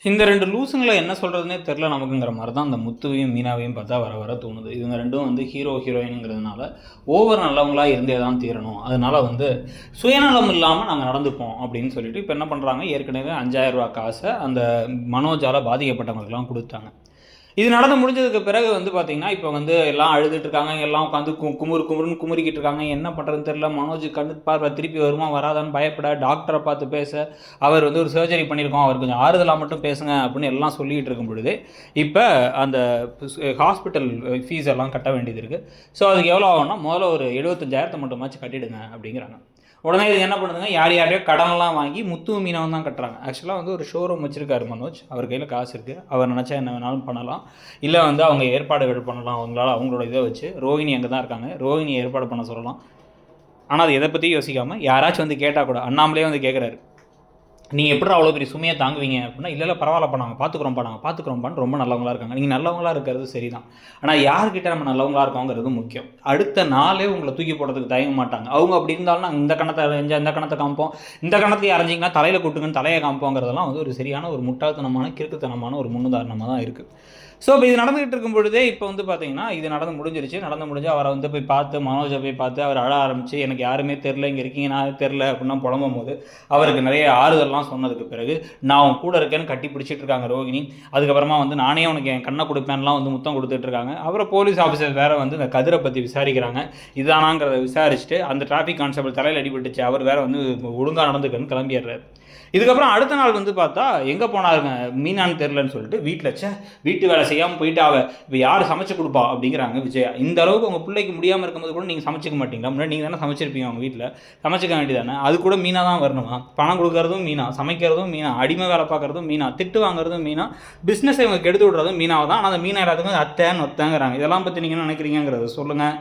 இந்த 2 லூசுங்கள என்ன சொல்றதுன்னே தெரில நமக்குங்கிற மாரி தான் அந்த முத்துவையும், மீனாவையும் பார்த்தா வர வர தோணுது. இவங்க 2ம் வந்து ஹீரோ, ஹீரோயின்ங்கிறதுனால ஓவர் நல்லவங்களா இருந்தே தான் தீரணும். அதனால வந்து சுயநலம் இல்லாம நாங்க நடந்துப்போம் அப்படின்னு சொல்லிட்டு இப்ப என்ன பண்றாங்க, ஏற்கனவே ரூ. 5000 காச அந்த மனோஜால பாதிக்கப்பட்டவங்களுக்கெல்லாம் குடுத்தாங்க. இது நடந்து முடிஞ்சதுக்கு பிறகு வந்து பார்த்தீங்கன்னா, இப்போ வந்து எல்லாம் அழுதுட்டு இருக்காங்க. எல்லாம் உட்காந்து குமுறுன்னு குமுறிக்கிட்டு இருக்காங்க. என்ன பண்ணுறதுன்னு தெரியல. மனோஜ் கண்ணு பார்வை திருப்பி வருமா வராதான்னு பயப்பட, டாக்டரை பார்த்து பேச, அவர் வந்து ஒரு சர்ஜரி பண்ணியிருக்கோம். அவர் கொஞ்சம் ஆறுதலாக மட்டும் பேசுங்க அப்படின்னு எல்லாம் சொல்லிக்கிட்டு இருக்கும் பொழுது, இப்போ அந்த ஹாஸ்பிட்டல் ஃபீஸ் எல்லாம் கட்ட வேண்டியது இருக்குது. ஸோ அதுக்கு எவ்வளோ ஆகும்னா, முதல்ல ஒரு 75,000 மட்டுமாச்சும் கட்டிடுங்க அப்படிங்கிறாங்க. உடனே இது என்ன பண்ணுதுங்க, யாரையோ கடனெல்லாம் வாங்கி முத்து மீனாவும் தான் கட்டுறாங்க. ஆக்சுவலாக வந்து ஒரு ஷோரூம் வச்சுருக்காரு மனோஜ். அவர் கையில் காசு இருக்குது. அவர் நினச்சா என்ன வேணாலும் பண்ணலாம். இல்லை வந்து அவங்க ஏற்பாடுகள் பண்ணலாம். அவங்களோட இதை வச்சு ரோஹிணி அங்கே தான் இருக்காங்க. ரோஹிணி ஏற்பாடு பண்ண சொல்லலாம். ஆனால் அது எதை பற்றியும் யோசிக்காமல் யாராச்சும் வந்து கேட்டால் கூட அண்ணாமலே வந்து கேட்குறாரு, நீங்கள் எப்படி அவ்வளோ பெரிய சுமையை தாங்குவீங்க அப்படின்னா, இல்லை பரவாயில்லப்பா நாங்கள் பார்த்துக்குறோம்ப்பான்னு ரொம்ப நல்லவங்களா இருக்காங்க. நீங்கள் நல்லவங்களா இருக்கிறது சரி தான். ஆனால் யார்கிட்ட நம்ம நல்லவங்களா இருக்கோங்கிறது முக்கியம். அடுத்த நாளே உங்களை தூக்கி போடுறதுக்கு தயங்க மாட்டாங்க. அவங்க அப்படி இருந்தாலும் நாங்கள் இந்த கணத்தை அரைஞ்சா இந்த கணத்தை காமிப்போம், இந்த கணத்தையும் அரைஞ்சிங்கன்னா தலையில் கொட்டுங்கன்னு தலையை காமிப்போங்கிறதெல்லாம் வந்து ஒரு சரியான ஒரு முட்டாள்தனமான கிறுக்குத்தனமான ஒரு முன்னுதாரணமாக தான் இருக்குது. ஸோ இப்போ இது நடந்துகிட்டு இருக்கும் பொழுதே இப்போ வந்து பார்த்தீங்கன்னா, இது நடந்து முடிஞ்சு அவரை வந்து போய் பார்த்து, மனோஜை போய் பார்த்து அவர் அழ ஆரம்பித்து, எனக்கு யாருமே தெரில, இங்கே இருக்கீங்க நான் தெரில அப்படின்னா புலம்பும் போது அவருக்கு நிறைய ஆறுதல்லாம் சொன்னதுக்கு பிறகு, நான் அவன் கூட இருக்கேன்னு கட்டி பிடிச்சிட்டு இருக்காங்க ரோகிணி. அதுக்கப்புறமா வந்து நானே உனக்கு என் கண்ணை கொடுப்பேன்லாம் வந்து முத்தம் கொடுத்துட்டு இருக்காங்க. அப்புறம் போலீஸ் ஆஃபீஸர் வேறு வந்து இந்த கதிரை பற்றி விசாரிக்கிறாங்க. இதானாங்கிறத விசாரிச்சுட்டு அந்த டிராஃபிக் கான்ஸ்டபிள் தலையில் அடிபட்டுச்சு, அவர் வேறு வந்து ஒழுங்காக நடந்துக்கன்னு கிளம்பிடுறாரு. இதுக்கப்புறம் அடுத்த நாள் வந்து பார்த்தா எங்கே போனாருங்க மீனான்னு தெரிலன்னு சொல்லிட்டு வீட்டு வேலை செய்யாமல் போயிட்டாவ, இப்போ யார் சமைச்சு கொடுப்பா அப்படிங்கிறாங்க விஜயா. இந்த அளவுக்கு உங்கள் பிள்ளைக்கு முடியாமல் இருக்கும்போது கூட நீங்கள் சமைச்சிக்க மாட்டீங்களா? முன்னாடி நீங்கள் தானே சமைச்சிருப்பீங்க அவங்க வீட்டில், சமைச்சிக்க வேண்டியதானே. அது கூட மீனா தான் வரணுமா? பணம் கொடுக்கறதும் மீனா, சமைக்கிறதும் மீனா, அடிமை வேலை பார்க்குறதும் மீனா, திட்டு வாங்குறதும் மீனா, பிஸ்னஸ் இவங்க கெடுத்து விடுறதும் மீனாவை தான். ஆனால் அந்த மீனா எல்லாத்துக்கும் அத்தைன்னு ஒத்தங்கிறாங்க. இதெல்லாம் பற்றி நீங்கள் என்ன நினைக்கிறீங்கிறத சொல்லுங்கள்.